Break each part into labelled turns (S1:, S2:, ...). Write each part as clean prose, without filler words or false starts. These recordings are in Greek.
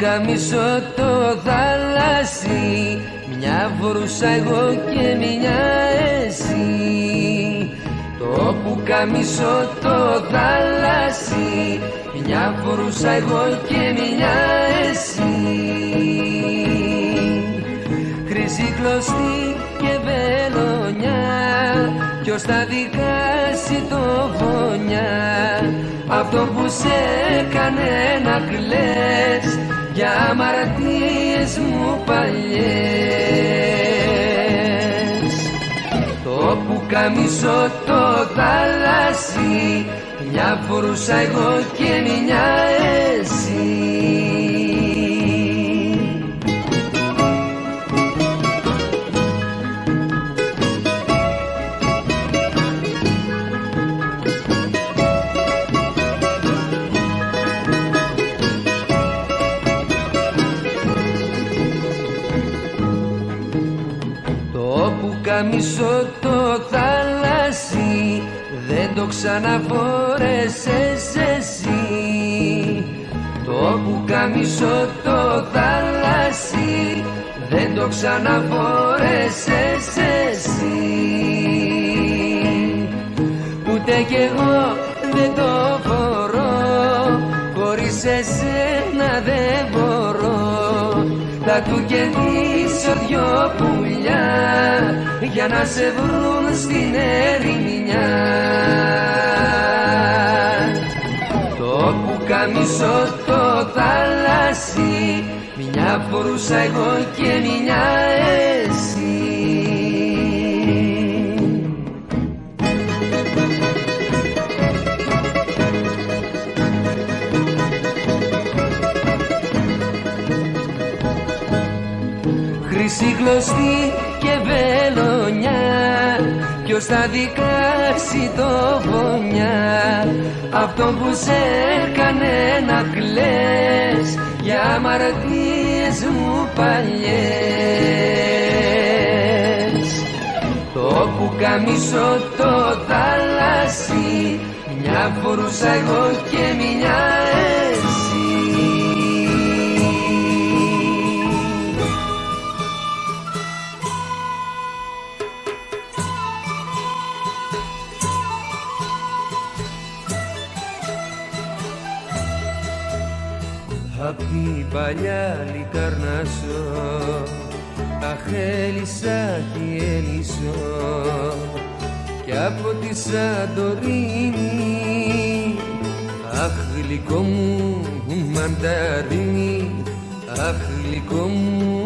S1: πουκαμισό το θάλασσι, μια φορούσα εγώ και μια εσύ. Το πουκαμισό το θάλασσι, μια φορούσα εγώ και μια εσύ. Χρυσή κλωστή και βελονιά, ποιος θα δικάσει το φωνιά, αυτό που σε έκανε να κλαις για αμαρτίες μου παλιές. Το πουκαμισό το θάλασσι, μια φορούσα εγώ και μια εσύ. Πουκαμισό το θάλασσι, δεν το ξαναφόρεσες εσύ. Το πουκαμισό το θάλασσι, δεν το ξαναφόρεσες εσύ. Ούτε κι εγώ δεν το φορώ, χωρίς εσένα δεν μπορώ. Θα του κερδίσω δυο πουλιά για να σε βρουν στην ερημιά. Το πουκαμισό το θάλασσι, μια φορούσα εγώ και μια εσύ. Χρυσή κλωστή και βελονιά, ποιος θα δικάσει το φωνιά, αυτό που σε έκανε να κλαις για αμαρτίες μου παλιές. Το πουκαμισό το θάλασσι, μια φορούσα εγώ και μια εσύ. Απ' την παλιά Λικαρνάσο, αχ έλυσα και έλυσω, κι από τη Σαντορίνη, αχ γλυκό μου μανταρίνι, αχ γλυκό μου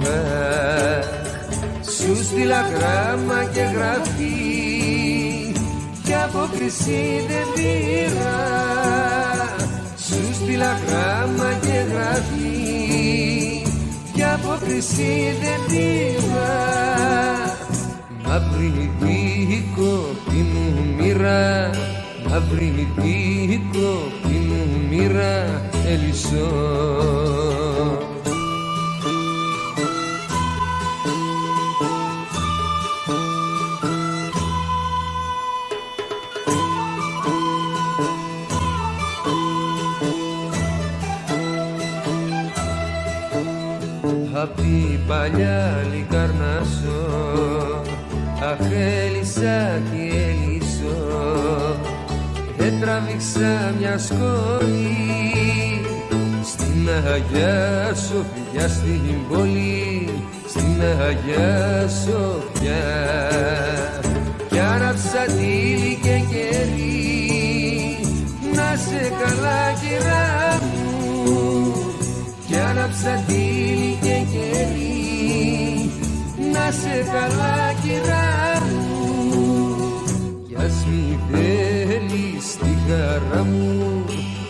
S1: αχ. Σου στείλα γράμμα και γραφή, κι απόκριση δεν πήρα. Σου στείλα γράμμα και γραφή, κι απόκριση δεν πήρα. Μαύρη δίκοπη μου μοίρα, μαύρη δίκοπη μου μοίρα, έλυσω. Απ' την παλιά Λικαρνάσο, αχ έλυσα και έλυσω, τράβηξα μια σκόνη στην Αγιά Σοφιά, στην πόλη, στην Αγιά Σοφιά, κι άναψα τύλι και κερί, να σε καλά κυρά μου, κι άναψα τύλι και κερί, να σε καλά κυρά μου, κι ας μη θέλεις τη χαρά μου,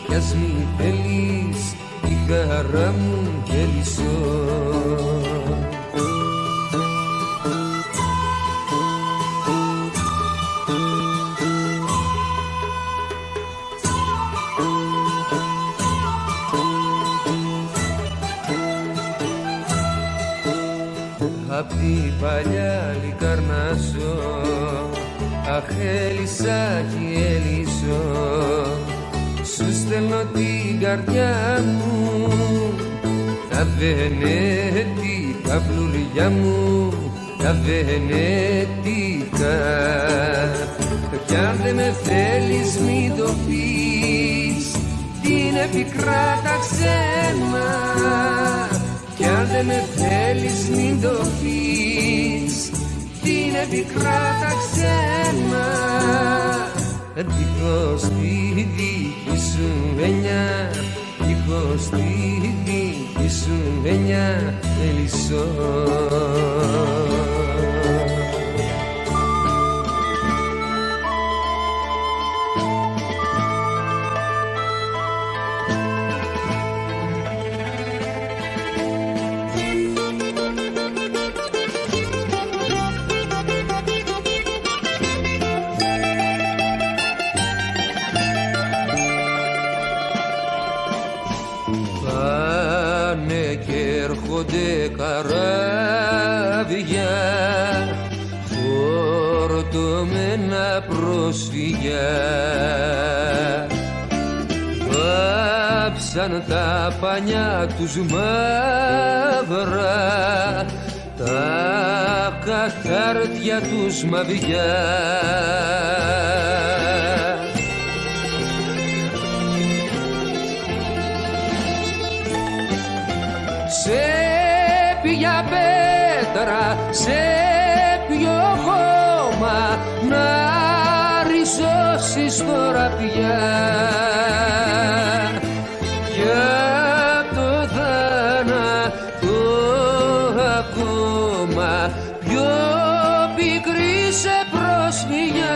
S1: κι ας μη θέλεις τη χαρά μου, έλυσω. Απ' την παλιά Λικαρνάσο, αχ έλυσα και έλυσω, σου στέλνω την καρδιά μου, τα βενέτικα φλουριά μου, τα βενέτικα. Κι αν δεν με θέλεις μην το πεις, είναι πικρά τα ξένα. Κι αν δεν με θέλεις μην το πεις, είναι πικρά τα ξένα. Δίχως τη δική σου έννοια, δίχως τη δική σου έννοια μελισσώ. Καράβια φορτωμένα πρόσφυγια, βάψαν τα πανιά τους μαύρα, τα καθάρτια τους μαβιά. Για πέτρα, σε ποιο χώμα να ριζώσεις τώρα πια. Για το θάνατο ακόμα πιο πικρή σε προσφυγιά.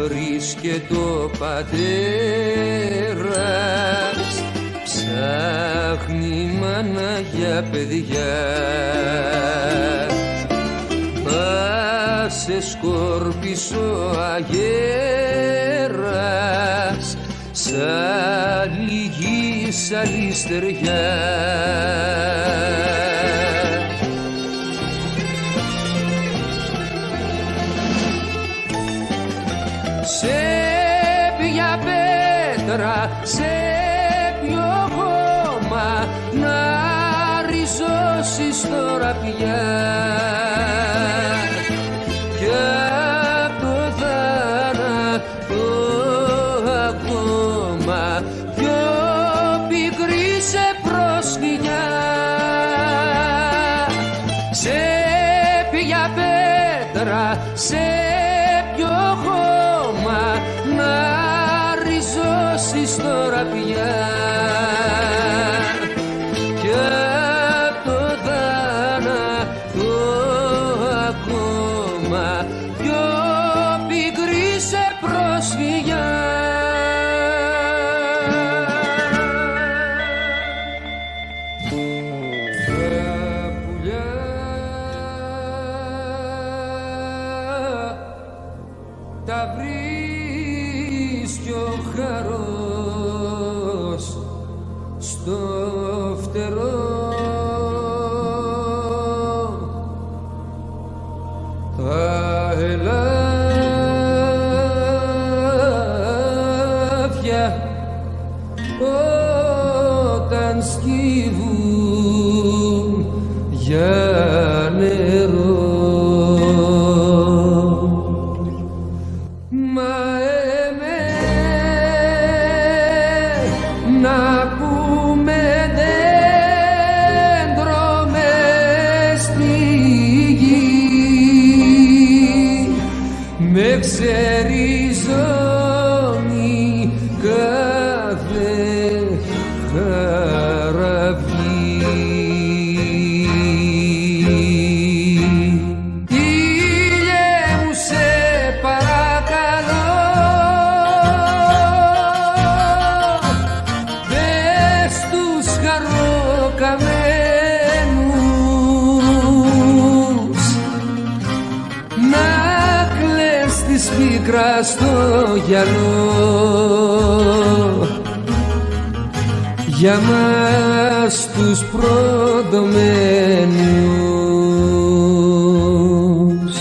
S1: Βρίσκεται ο πατέρας, ψάχνει μάνα για παιδιά. Μα σε σκόρπισε ο αγέρας, σαν λίγη άλλη στεριά. Σε ποια πέτρα, σε ποιο χώμα να ριζώσεις τώρα πια. Κι απ' το θάνατο ακόμα πιο πικρή σε προσφυγιά. Σε ποια πέτρα, σε ποιο χώμα να ριζώσεις τώρα πια. Κι απ' το θάνατο ακόμα πιο πικρή σε προσφυγιά. Τα βρίσκει ο χαρός στο φτερό, τα ελάφια όταν σκύβουν για νερό. Να πούμε δέντρο μες στη γη, με ξεριζώνει κάθε χαραυγή. Ήλιε μου σε παρακαλώ, χαροκαμένους πίκρα στο γυαλό για μας τους προδομένους.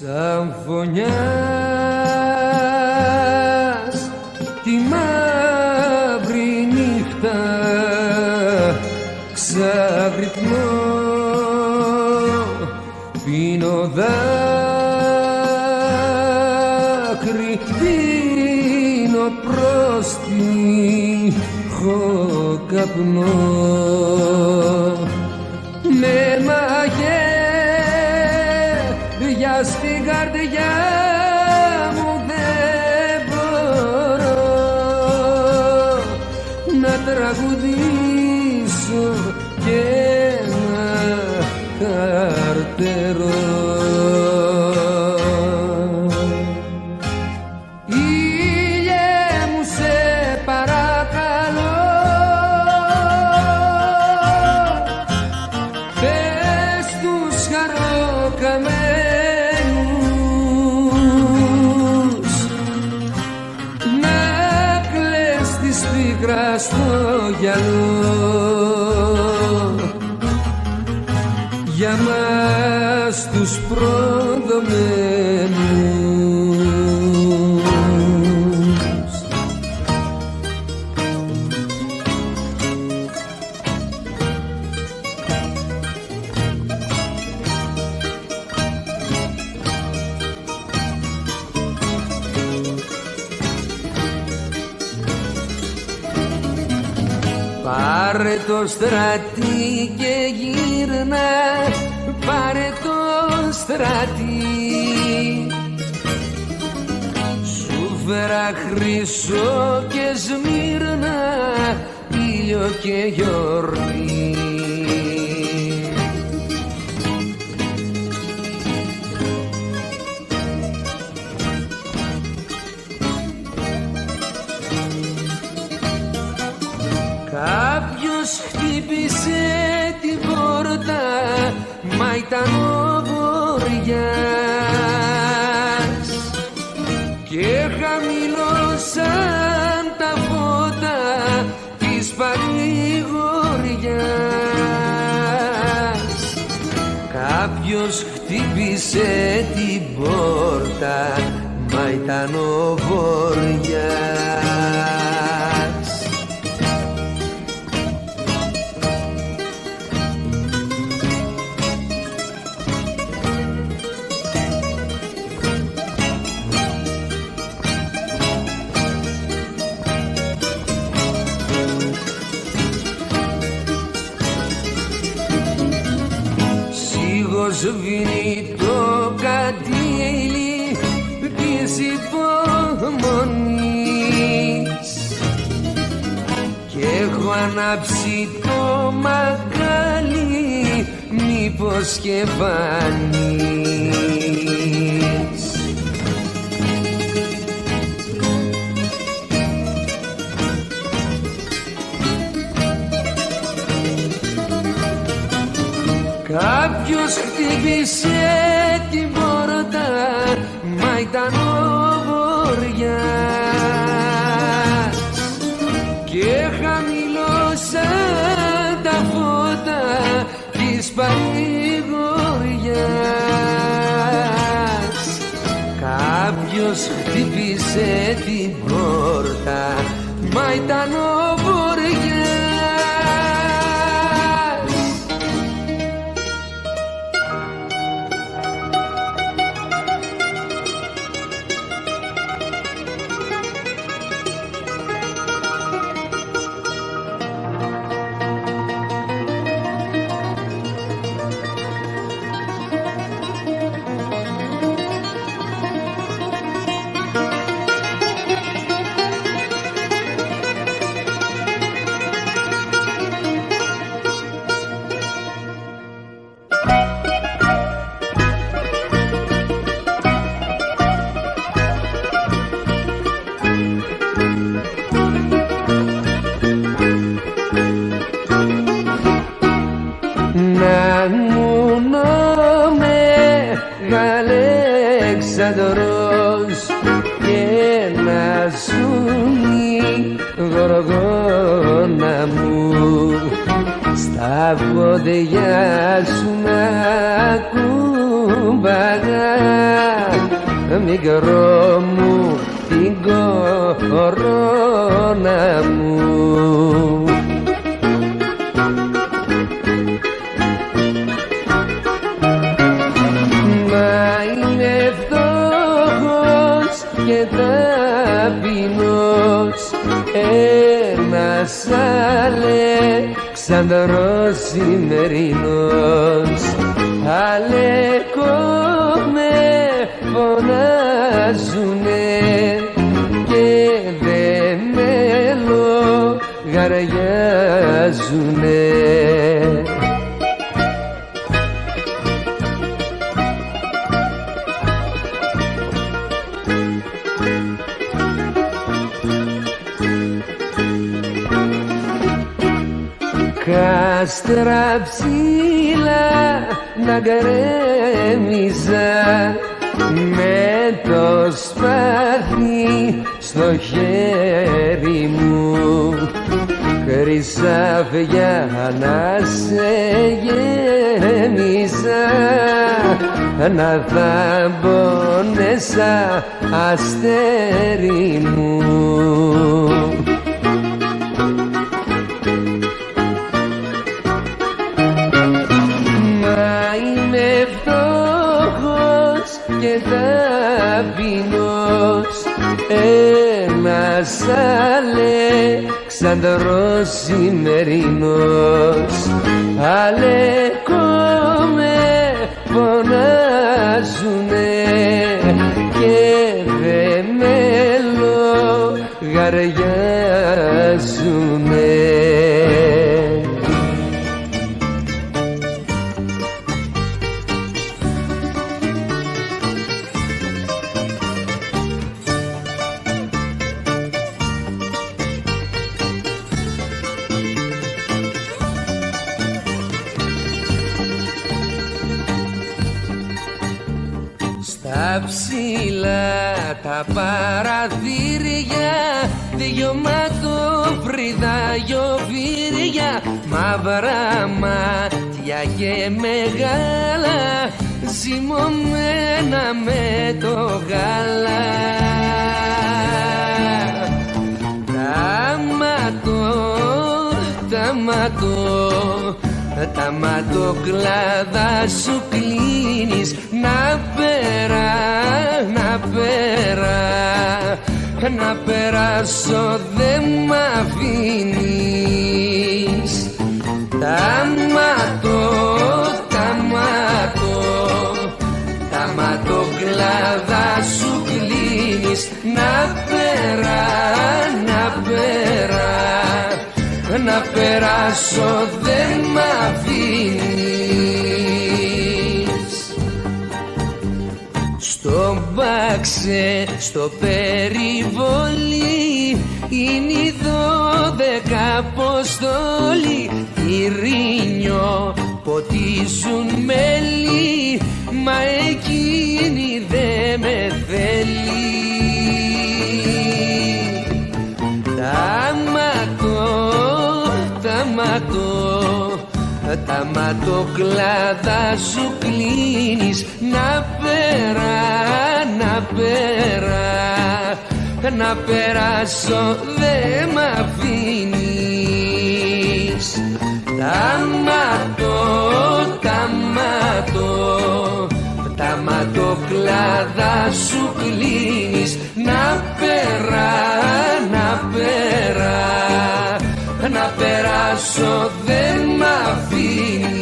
S1: Σαν φωνιάς τη μαύρη νύχτα ξαγρυπνώ, πίνω δάκρυ, πίνω πρόστιχο καπνό, με μαγεία στην καρδιά μου δεν μπορώ να τραγουδήσω και να καρτερώ. Ήλιε μου σε παρακαλώ, πες τους χαροκαμένους να κλαις της πίκρας στο γυαλό για μας τους προδομένους. Πάρε το στρατή και γύρνα, πάρε το στρατή, σου φέρα χρυσό και Σμύρνα, ήλιο και γιορτή. Κάποιος χτύπησε την πόρτα, μα ήταν ο Βοριάς και χαμηλώσαν τα φώτα της παρηγοριάς. Κάποιος χτύπησε την πόρτα, μα ήταν ο Βοριάς. Σβήνει το κατήλι της υπομονής και έχω ανάψει το μακάλι, μήπως και φανείς. Κάποιος χτύπησε την πόρτα, μα ήταν ο Βοριάς και χαμηλώσαν τα φώτα της παρηγοριάς. Κάποιος χτύπησε την πόρτα, μα ήταν ο Βοριάς. σταγόνα μου, στα πόδια σου να κουμπαγά, μικρό μου την κορώνα μου. Μα είμαι φτωχός και ταπεινός, ένας Αλέξανδρος σημερινός. Αλέκο με φωνάζουνε και δε με λογαριάζουνε. Κάστρα ψηλά να γκρέμιζα με το σπαθί στο χέρι μου, χρυσάφια να σε γέμιζα, να θαμπώνεσσα αστέρι μου. Και ταπεινός, ένας Αλέξανδρος σημερινός. Αλέκο με φωνάζουνε και δε με λογαριάζουνε. Στα ψηλά τα παραθύρια, δυο ματοφρύδα γιοβύρια, μαύρα μάτια και μεγάλα, ζυμωμένα με το γάλα. Τα ματοκλάδα σου κλείνεις, να περάσω δε μ' αφήνεις. Τα ματοκλάδα σου κλείνεις, να περάσω δεν μ' αφήνεις. Στο μπάξε, στο περιβόλι, είναι οι 12 αποστόλοι. Ειρήνιο ποτίζουν μέλι, μα εκείνη δε με θέλει. Τα ματοκλάδα σου κλείνεις, να περάσω δε μ' αφήνεις. Τα ματοκλάδα σου κλείνεις, να περάσω δεν μ' αφήνεις.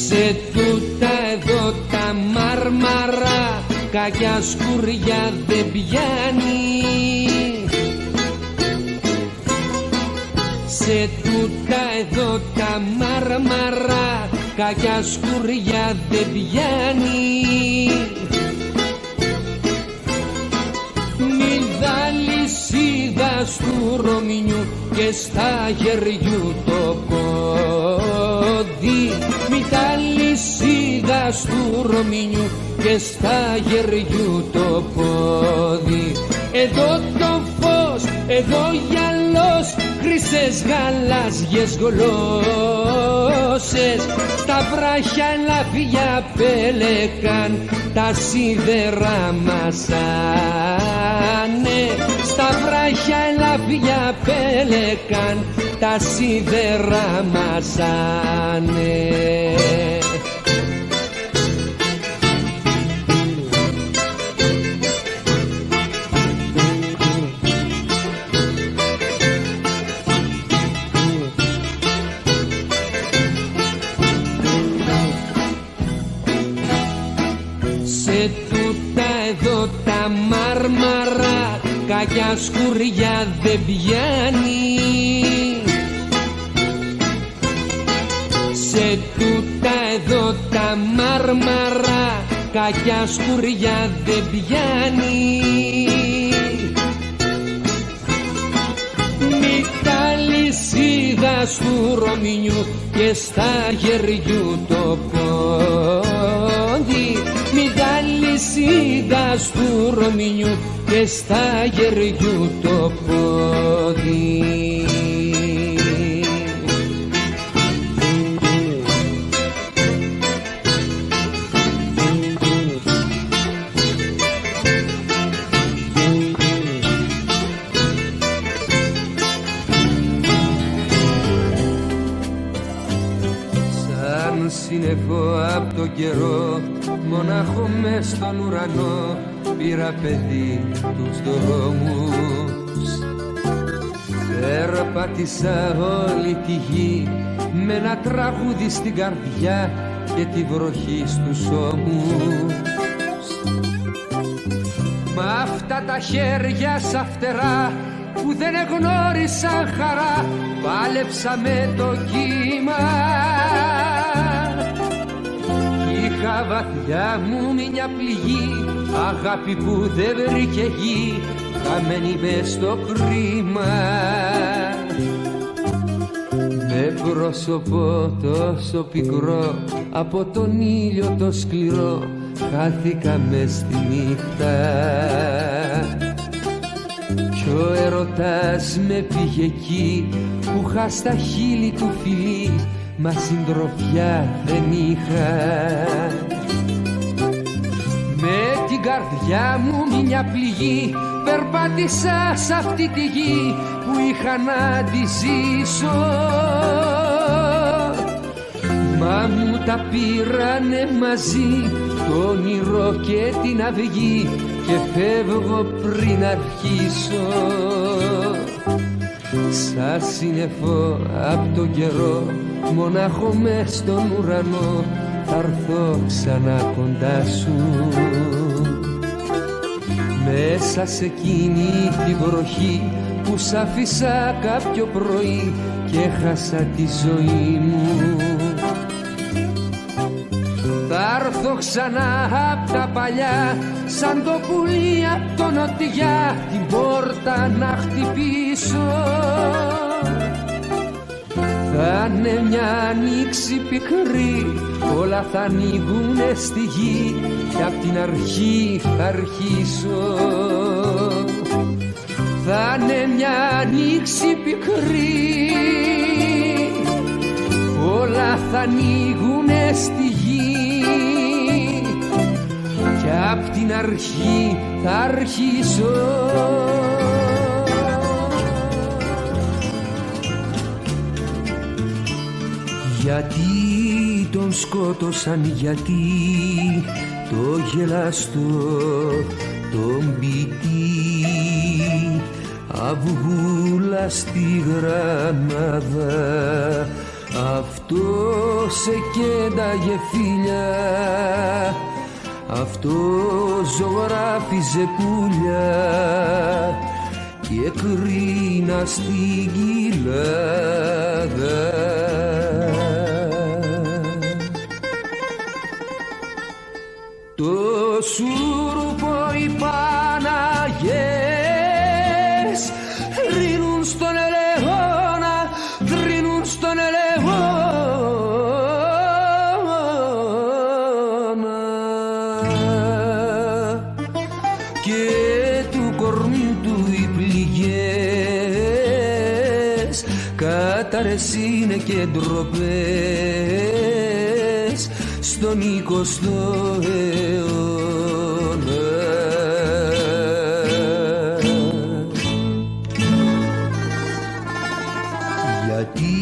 S1: Σε τούτα εδώ τα μάρμαρα, κακιά σκουριά δεν πιάνει. Σε τούτα εδώ τα μάρμαρα, κακιά σκουριά δεν πιάνει. του Ρωμινιού και στα γεριού το πόδι. Μη τα λυσίδας του Ρωμινιού και στα γεριού το πόδι. Εδώ το φως, εδώ γυαλός, χρυσές γαλάζιες γλώσσες. Στα βράχια ελαφιά πέλεκαν, τα σίδερα μασάνε. Στα βράχια ελαφιά πέλεκαν, τα σίδερα μασάνε. Σε τούτα εδώ τα μάρμαρα κακιά σκουριά δεν πιάνει. Σε τούτα εδώ τα μάρμαρα κακιά σκουριά δεν πιάνει. Μη τα λυσίδας του Ρωμινιού και στα γεριού το πόδι. Μη τα λυσίδας του Ρωμινιού και στα γεριού το πόδι. Σαν σύννεφο απ' το καιρό, μονάχο μες στον ουρανό, πήρα παιδί τους δρόμους. Περπάτησα όλη τη γη με ένα τραγούδι στην καρδιά και τη βροχή στους ώμους. Μ' αυτά τα χέρια σαν φτερά που δεν εγνώρισαν χαρά, πάλεψα με το κύμα. Είχα βαθιά μου μια πληγή, αγάπη που δεν βρήκε γη, χαμένη μες στο κρίμα. Με πρόσωπο τόσο πικρό, από τον ήλιο το σκληρό, χάθηκα μες στη νύχτα. Κι ο έρωτας με πήγε εκεί που είχα στα χείλη του φιλί, μα συντροφιά δεν είχα. Με την καρδιά μου μια πληγή περπάτησα σ' αυτή τη γη που είχα να τη ζήσω. Μα μου τα πήρανε μαζί το όνειρο και την αυγή και φεύγω πριν αρχίσω. Σαν σύννεφο απ' τον καιρό, μονάχο μες στον ουρανό, θα έρθω ξανά κοντά σου. Μέσα σε εκείνη τη βροχή που σ' άφησα κάποιο πρωί και έχασα τη ζωή μου. Θα έρθω ξανά απ' τα παλιά, σαν το πουλί απ' το νοτιά, την πόρτα να χτυπήσω. Θα είναι μια ανοίξη πικρή, όλα θα ανοίγουνε στη γη και απ' την αρχή θα αρχίσω. Θα είναι μια ανοίξη πικρή, όλα θα ανοίγουνε στη γη και απ' την αρχή θα αρχίσω. Γιατί τον σκότωσαν, γιατί το γελαστό τον ποιητή αυγούλα στη Γρανάδα, αυτό σε κένταγε φίλια, αυτό ζωγράφιζε πουλιά και κρίνα στην κοιλάδα. Το σούρουπο οι Παναγιές και του κορμιού του οι πληγές κάταρες είναι και ντροπές στον 20ο αιώνα. Γιατί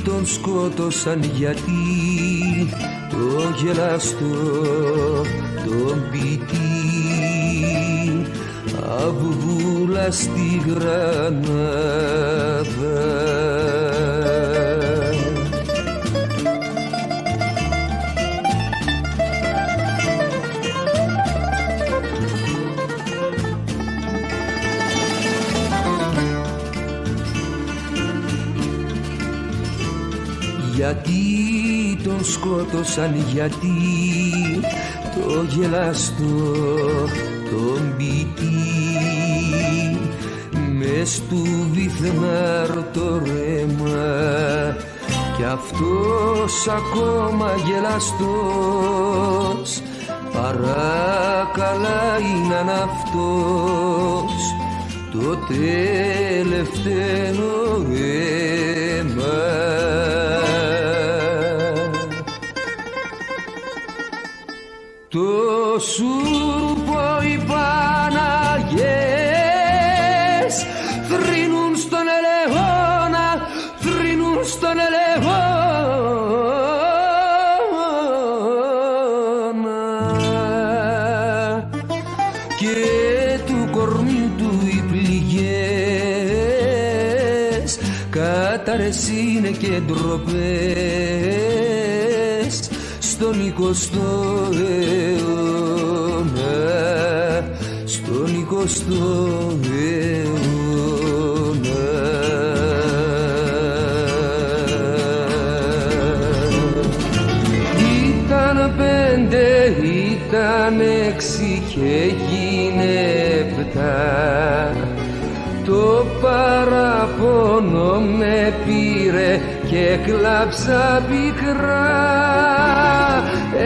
S1: τον σκότωσαν, γιατί το γελαστό τον ποιητή αυγούλα στη Γρανάδα. Γιατί τον σκότωσαν, γιατί το γελαστό τον ποιητή μες του βυθνάρ το ρέμα κι αυτός ακόμα γελαστός παράκαλα είναι αυτός το τελευταίο αίμα. Το σούρπο οι Παναγιές θρηνούν στον ελαιόνα, θρηνούν στον ελαιόνα και του κορμιού του οι πληγές κάταρες είναι και ντροπές στον 20ο αιώνα, στον 20ο αιώνα. Ήταν 5, ήταν 6 και έγινε 7. Το παραπονό με πήρε και έκλαψα πικρά.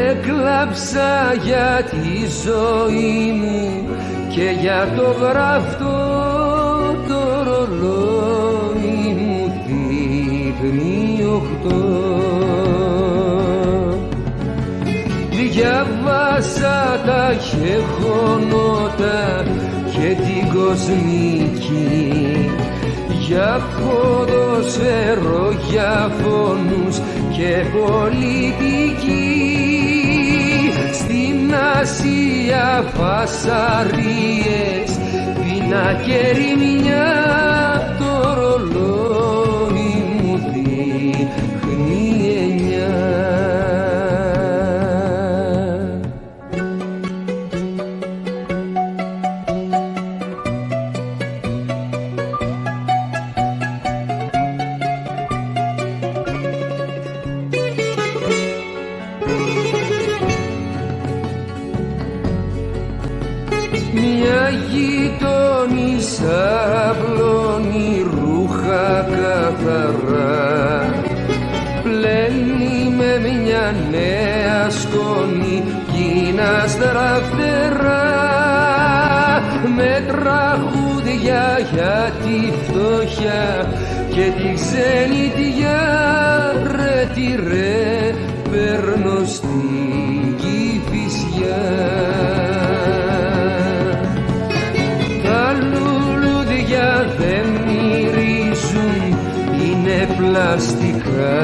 S1: Έκλαψα για τη ζωή μου και για το γραφτό το ρολόι μου δείχνει 8. Διαβάσα τα γεγονότα και την κοσμική για ποδοσφαίρο, για φόνους και πολιτική. Στην Ασία φασαρίες, πείνα και ρημιά, το ρολόι μου δείχνει 9. Μια γειτόνισσα απλώνει ρούχα καθαρά, πλένει με μια νέα σκόνη κίνα στραφτερά, με τραγούδια για τη φτώχεια και τη ξενιτιά. Ρε τι ρε παίρνω στην Κηφισιά. Δεν μυρίζουν, είναι πλαστικά.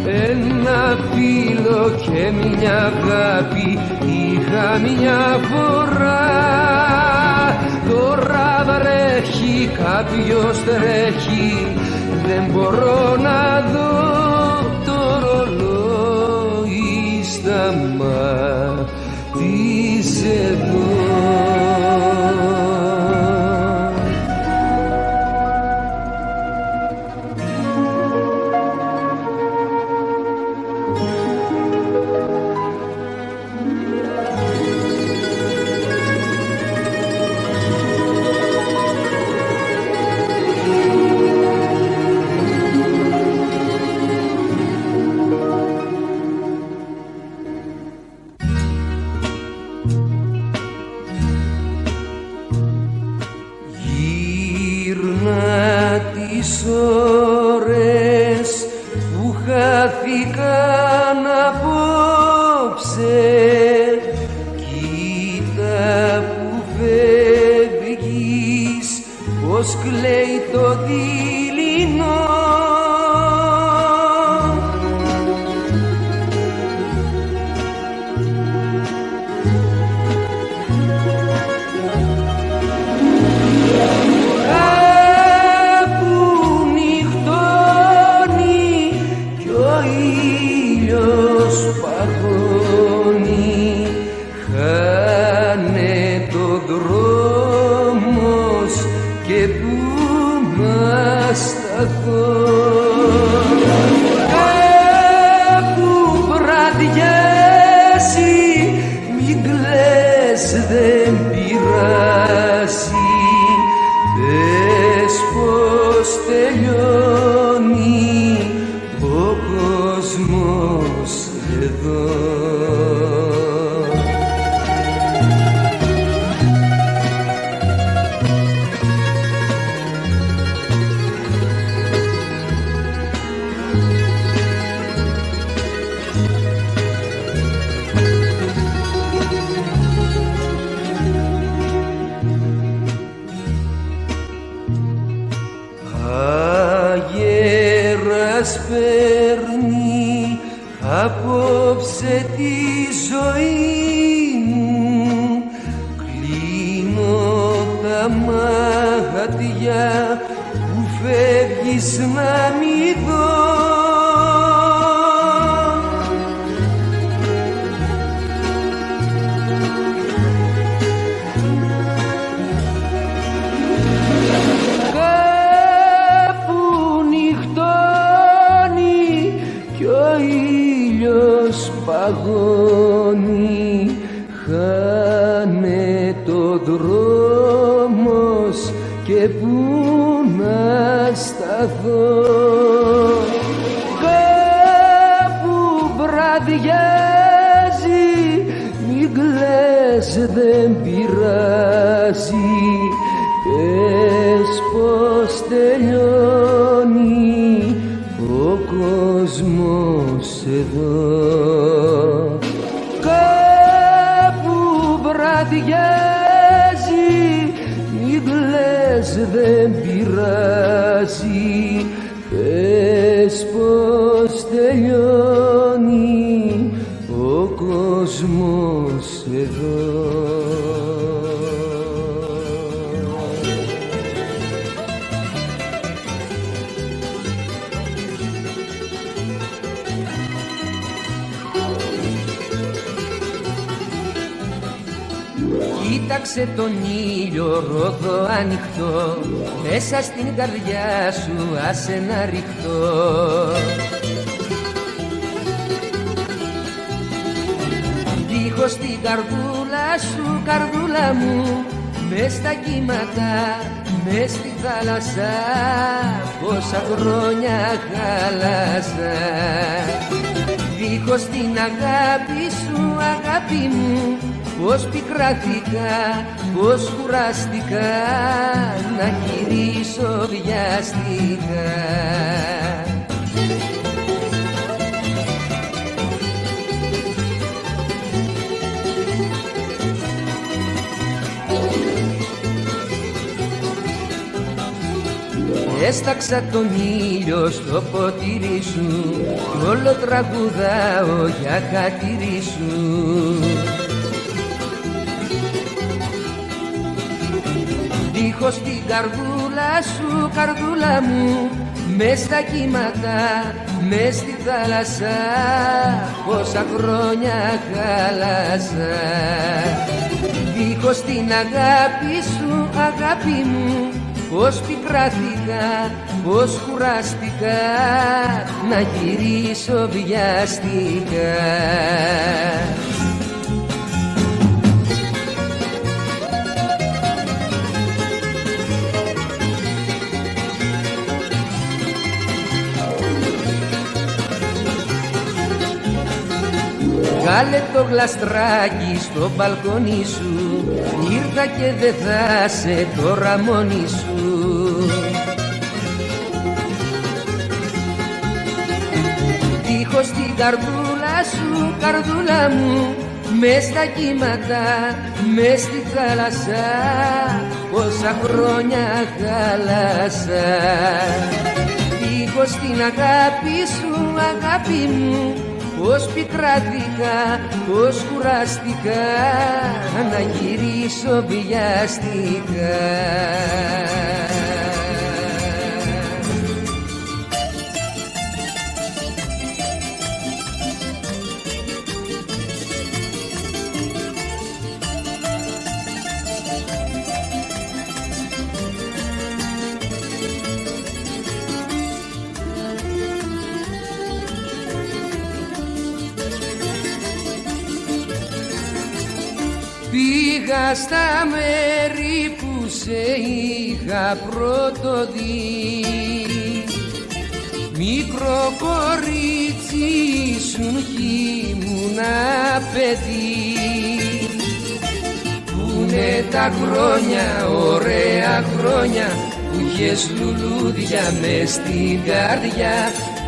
S1: Ένα φίλο και μια αγάπη είχα μια φορά. Τώρα βρέχει, κάποιος τρέχει, δεν μπορώ να δω το ρολόι σταμάτησε εδώ. τις ώρες που χάθηκαν απόψε. Κοίτα που φεύγεις, πως κλαίει το δειλινό. Κάπου βραδιάζει, μην κλαις, δεν πειράζει. Πες πως τελειώνει ο κόσμος εδώ. Παίρνει απόψε τη ζωή μου. Κλείνω τα μάτια που φεύγεις να μη δω. Παγώνει, χάνε το δρόμος και πού να σταθώ. Κάπου βραδιάζει, μην κλαις, δεν πειράζει. Πες πως τελειώνει ο κόσμος εδώ. Κάπου βραδιάζει, μην κλαις, δεν πειράζει. Πες πως τελειώνει ο κόσμος εδώ. Κοίταξε τον ήλιο ρόδο ανοιχτό, μέσα στην καρδιά σου άσε να ρηχτώ. Δίχως την καρδούλα σου, καρδούλα μου, μες στα κύματα, μες στη θάλασσα, πόσα χρόνια χάλασα. Δίχως την αγάπη σου, αγάπη μου, πως πικράθηκα, πως κουράστηκα, να γυρίσω βιαστικά. Έσταξα τον ήλιο στο ποτήρι σου κι όλο τραγουδάω για χατήρι σου. Δίχως την καρδούλα σου, καρδούλα μου, μες στα κύματα, μες στη θάλασσα, πόσα χρόνια χάλασα. Δίχως την αγάπη σου, αγάπη μου, πως πικράθηκα, πως κουράστηκα, να γυρίσω βιαστικά. Βγάλε το γλαστράκι στο μπαλκόνι σου, ήρθα και δε θα σε τώρα μόνη σου. δίχως την καρδούλα σου, καρδούλα μου, μες στα κύματα, μες στη θάλασσα, πόσα χρόνια χάλασα. Δίχως την αγάπη σου, αγάπη μου, πως πικράθηκα, πως κουράστηκα, να γυρίσω βιάστηκα. Πήγα στα μέρη που σε είχα πρώτο δει, μικρό κορίτσι ήσουν κι ήμουνα παιδί. Πούνε τα χρόνια, ωραία χρόνια, που είχες λουλούδια μες στην καρδιά,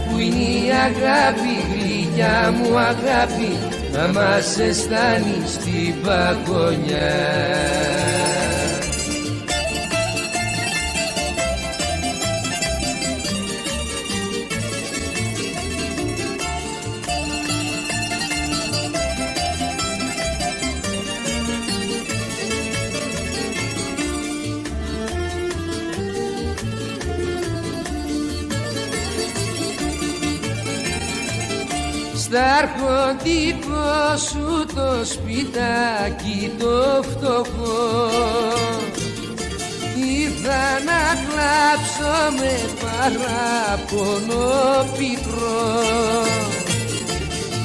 S1: που είναι η αγάπη, γλυκιά μου αγάπη, να μας αισθάνει στην παγωνιά. Στα αρχοντικό σου το σπιτάκι το φτωχό, ήρθα να κλάψω με παράπονο πικρό.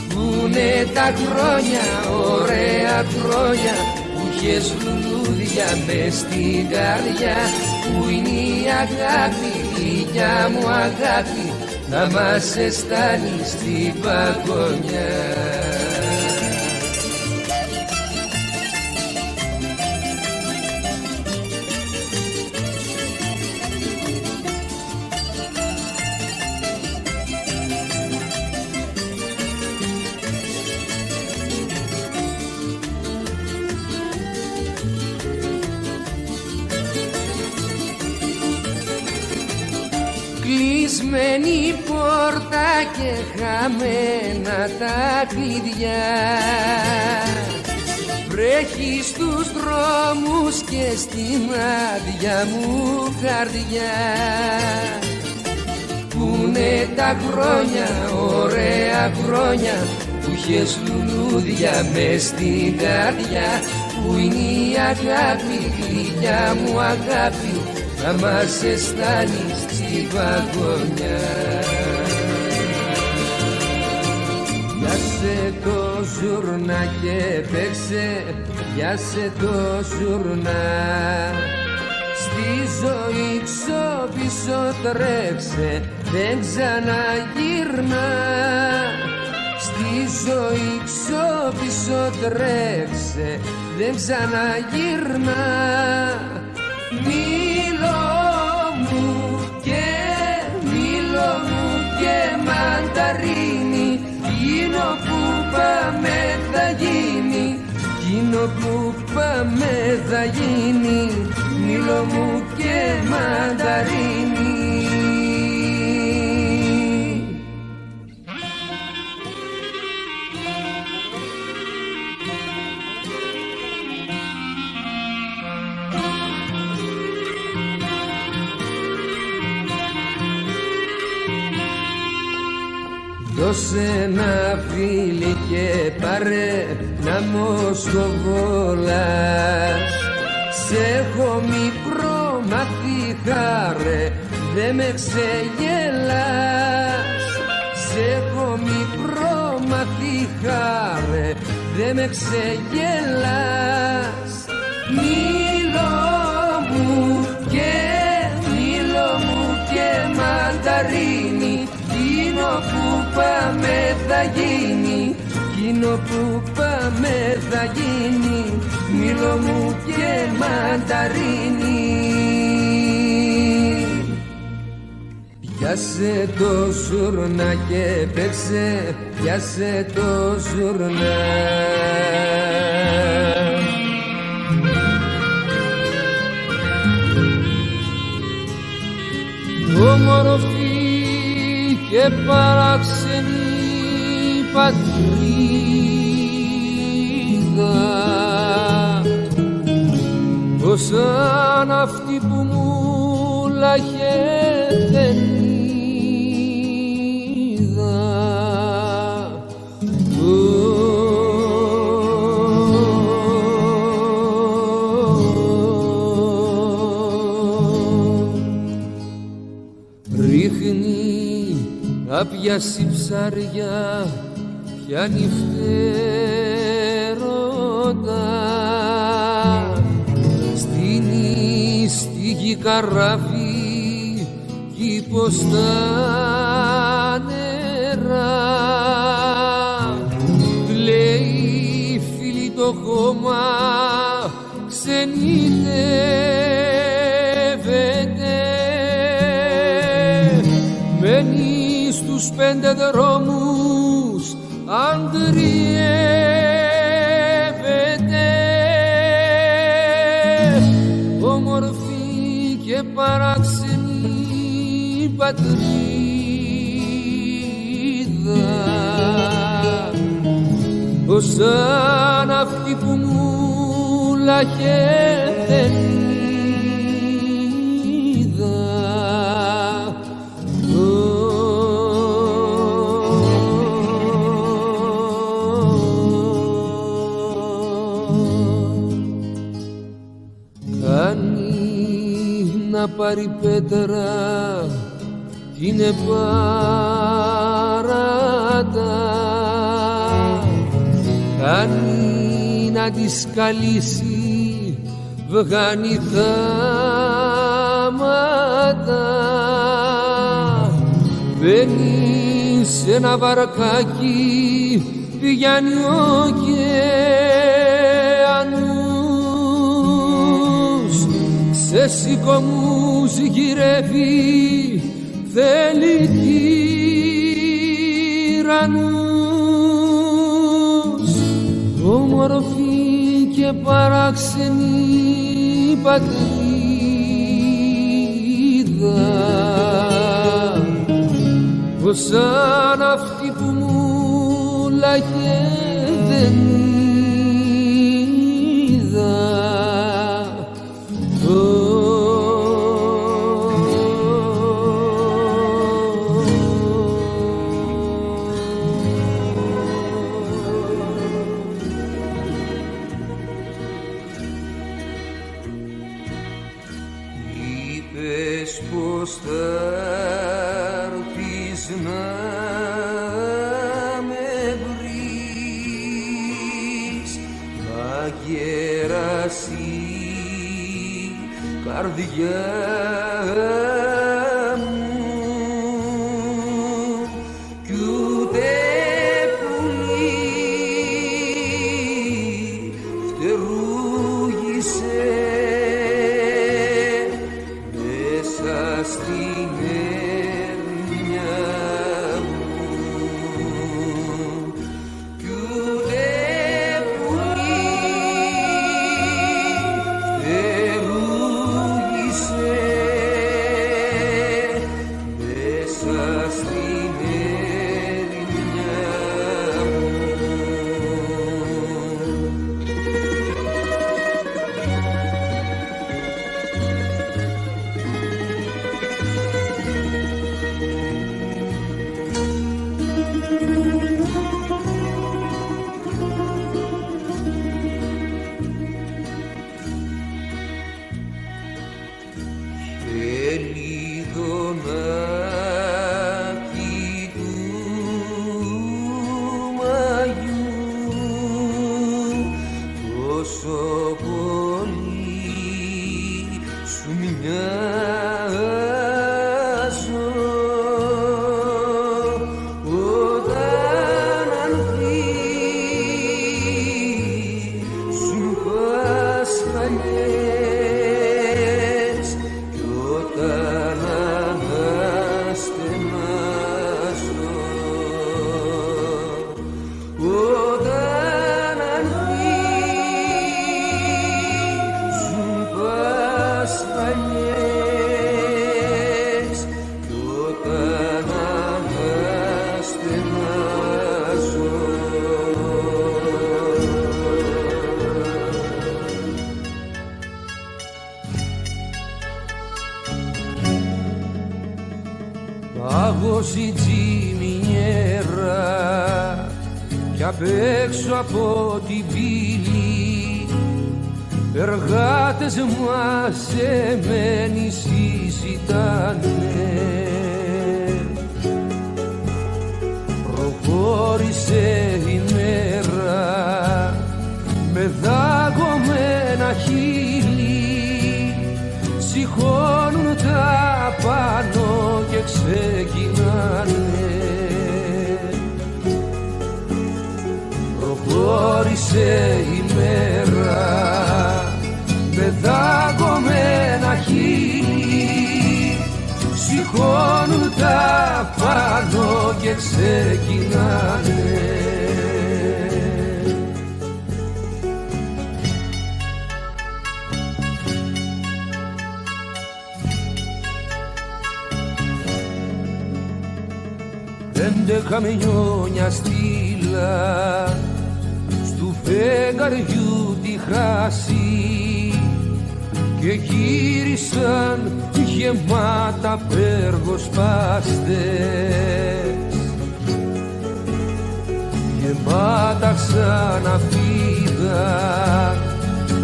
S1: Πούνε τα χρόνια, ωραία χρόνια, που είχες λουλούδια μες στην καρδιά, που είναι η αγάπη, γλυκιά μου αγάπη, να μας αισθάνει στην παγωνιά. Κλεισμένη πόρτα και χαμένα τα κλειδιά, βρέχει στους δρόμους και στην άδεια μου καρδιά. Πούνε τα χρόνια, ωραία χρόνια, που είχες λουλούδια μες στην καρδιά, που είναι η αγάπη, γλυκιά μου αγάπη, να μας αισθάνει στην παγωνιά. Πιάσε το ζουρνά και παίξε, πιάσε το ζουρνά, στη ζωή ξόπισο τρέξε, δεν ξαναγυρνά. Στη ζωή ξόπισο τρέξε, δεν ξαναγυρνά. Μήλο μου και μανταρίνι, εκείνο που πάμε θα γίνει, εκείνο που πάμε θα γίνει, μήλο μου και μανταρίνι. Δώσε ένα φίλι και πάρε να μοσκοβόλας, σ' έχω μικρό μαθή χάρε, δε με ξεγελάς. Σ' έχω μικρό μαθή χάρε, δε με ξεγελάς. Μήλο μου και μανταρίνι, εκείνο που πάμε θα γίνει, εκείνο που πάμε θα γίνει, μήλο μου και μανταρίνι. Πιάσε το ζουρνά και παίξε, πιάσε το ζουρνά. Όμορφη και παράξενη πατρίδα, πως σαν αυτή που μου λάχε δεν είδα. Ρίχνει να πιάσει ψάρια, πιάνει φτερόντα, στείνει στη γη καράβι κι πως τα νερά. Λέει φίλοι το χώμα ξενιτεύεται, μένει στους 5 δρόμους αντριεύεται. Όμορφη και παράξενη πατρίδα, πως σαν αυτή που μου λάχε δεν είδα. Να πάρει πέτρα κι είναι παράτα, κάνει να τη σκαλίσει, βγάνει θάματα, μπαίνει σε ένα βαρκάκι, πηγαίνει σε σηκωμούς γυρεύει, θέλει τυραννούς. Όμορφη και παράξενη πατρίδα, πως σαν αυτή που μου λάχε δεν είδα.
S2: Είπες πως θα έρθεις να με βρεις, θα γεράσει καρδιά μου κι ούτε πουλί φτερούγησε μέσα στην ερημιά μου κι ούτε πουλί φτερούγησε μέσα στην ερημιά μου. Ελιδονάκι του μαγιού τόσο πολύ σου μοιάζω, όταν ανθείς σου πας χαλιές κι όταν ανασταίνεις πάγωσε τζιμινιέρα κι απ' έξω από την πύλη εργάτες μαζεμένοι συζητάνε. Προχώρησε η μέρα με δάγκωμένα χείλη, σηκώνουν τα πάνω και ξεκινάνε. Προχώρησε η μέρα με δάγκωμένα χείλη, σηκώνουν τα πάνω και ξεκινάνε. Πέντε καμενιόνια στήλα στου φεγγαριού τη χάση και γύρισαν γεμάτα περγοσπάστες, γεμάτα ξαναφύγαν,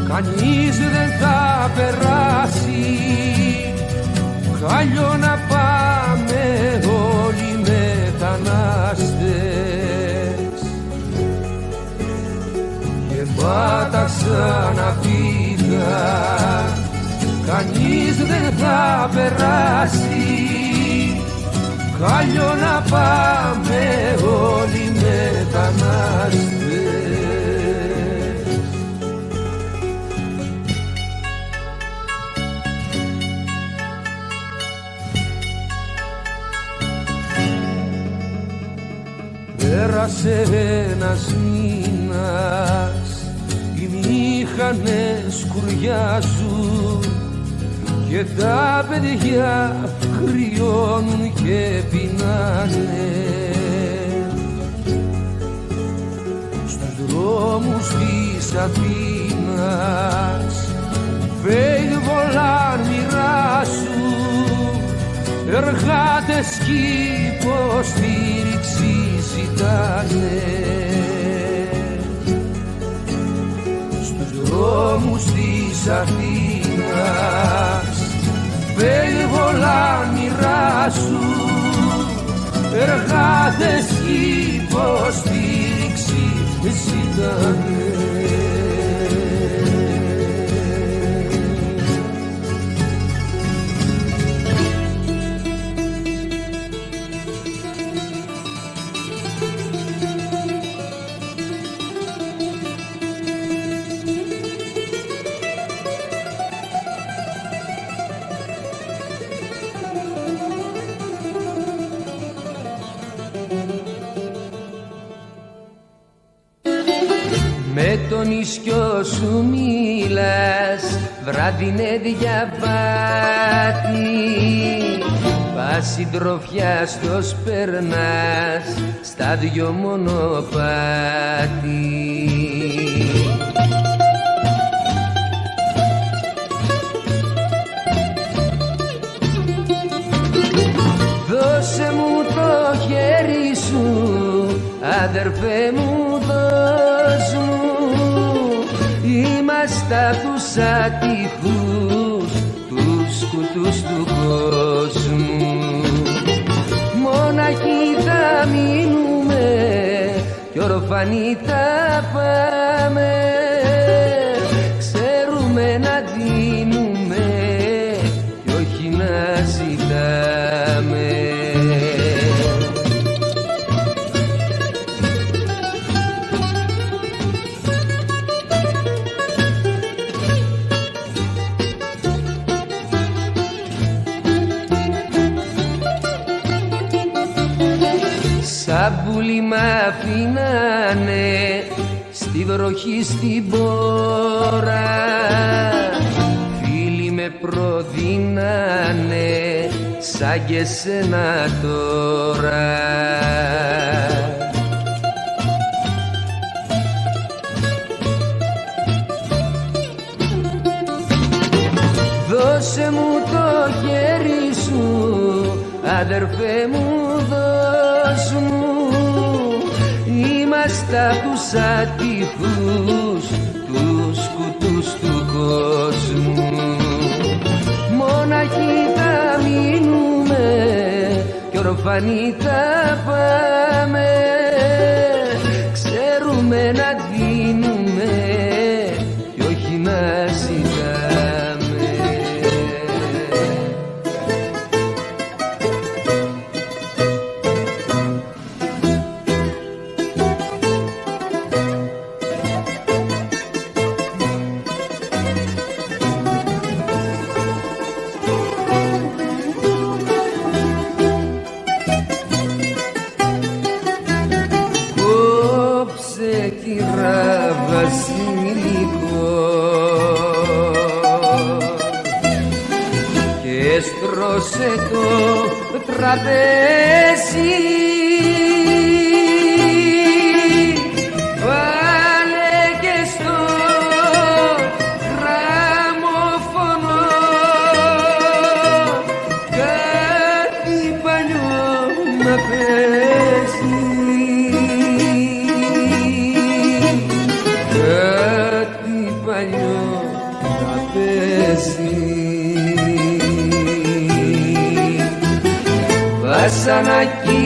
S2: κανείς δεν θα περάσει, χάλιο να πάμε όλοι μετανάστες. Γεμάτα ξαναφύγαν, κανείς δεν θα περάσει, χάλιο να πάμε όλοι μετανάστες. Πέρασε ένας μήνας, οι μήχανες σκουριάζουν και τα παιδιά κρυώνουν και πεινάνε. Στους δρόμους της Αθήνας βέιβολαν μοιράσουν, εργάτες κι υποστήριξη ζητάνε. Στους δρόμους της Αθήνας βέιβολαν μοιράσουν, εργάτες κι υποστήριξη ζητάνε. Με τον ίσκιο σου μίλας, βράδυνε διαβάτη, πας συντροφιά στο σπερνάς, στα δυο μονοπάτι. Δώσε μου το χέρι σου, αδερφέ μου, δώσ' μου, είμαστε τους ατυχούς, τους κουτούς του κόσμου. Μοναχοί θα μείνουμε κι ορφανοί θα πάμε, ξέρουμε να δίνουμε κι όχι να ζητάμε. Σαν πουλί μ' αφήνανε στη βροχή στην πόρα, φίλοι με προδίνανε σαν και σένα τώρα. Δώσε μου το χέρι σου, αδερφέ μου δώσ' μου, είμαστε απ' τους ατυχούς, τους κουτούς του κόσμου. Μοναχοί θα μείνουμε κι ορφανοί θα πάμε, ξέρουμε να δίνουμε κι όχι να ζητάμε. Κύρα βασιλικό και στρώσε το τραπέζι, βάλε και στο γραμμόφωνο κάτι παλιό να παίζει, κάτι παλιό να παίζει. Βασανάκι,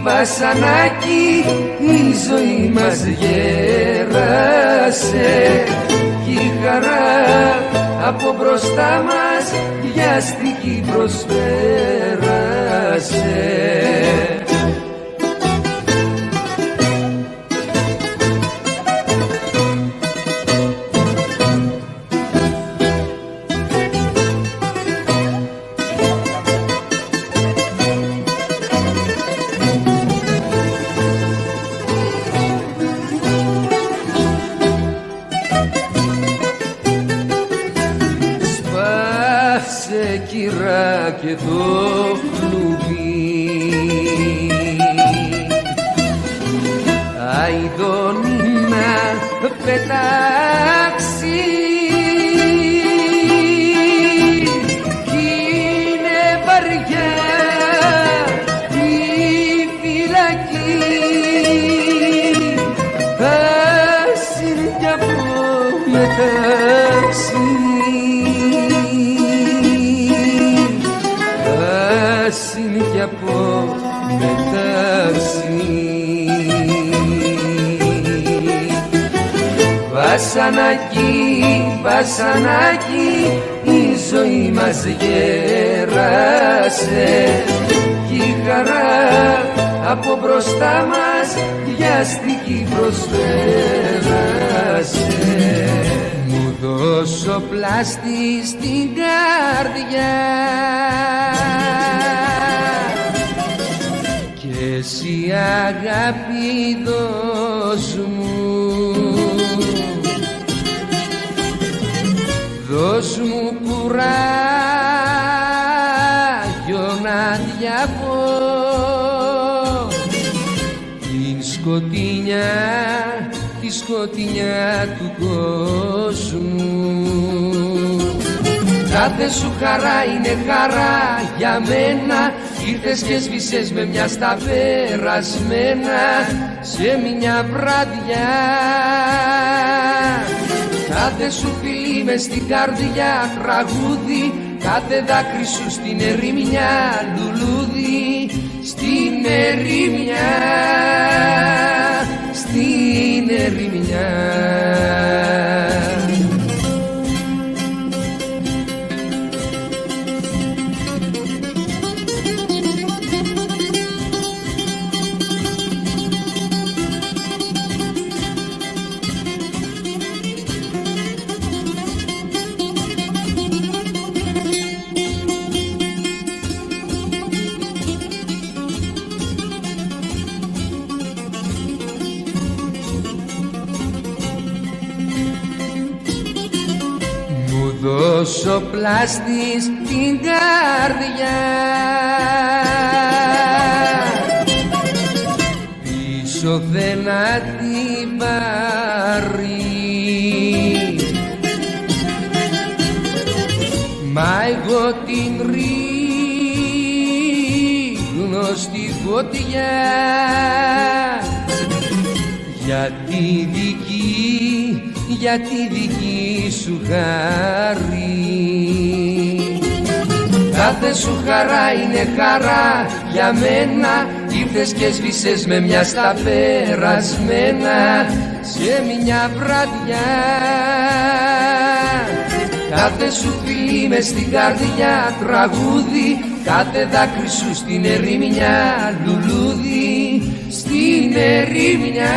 S2: βασανάκι, η ζωή μας γέρασε κι η χαρά από μπροστά μας βιαστική προσπέρασε. Σπάσε κυρά και το κλουβί, αηδόνι να πετάξει κι είναι βαριά η φυλακή, ας είναι κι από μεταξύ, ας είναι κι από μεταξύ. Βασανάκι, βασανάκι, η ζωή μας γέρασε κι η χαρά από μπροστά μας βιαστική προσπέρασε. Μου δώσω πλάστη στην καρδιά και εσύ αγάπη δώσ' μου, δώσ' μου κουράγιο να διαβώ την σκοτεινιά, τη σκοτεινιά του κόσμου. Κάθε σου χαρά είναι χαρά για μένα, ήρθες και σβήσες με μια στα περασμένα σε μια βραδιά. Κάθε σου φιλί μες στην καρδιά τραγούδι, κάθε δάκρυ σου στην ερημιά λουλούδι, στην ερημιά, στην ερημιά. Δώσω πλάστη στην καρδιά, πίσω δεν να την πάρει, μα εγώ την ρίχνω
S1: μπρος στη φωτιά, για τη δική σου χάρη. Κάθε σου χαρά είναι χαρά για μένα, ήρθες και σβήσες με μια στα περασμένα σε μια βραδιά. Κάθε σου φιλί μες στην καρδιά τραγούδι, κάθε δάκρυ σου στην ερημιά λουλούδι, στην ερημιά.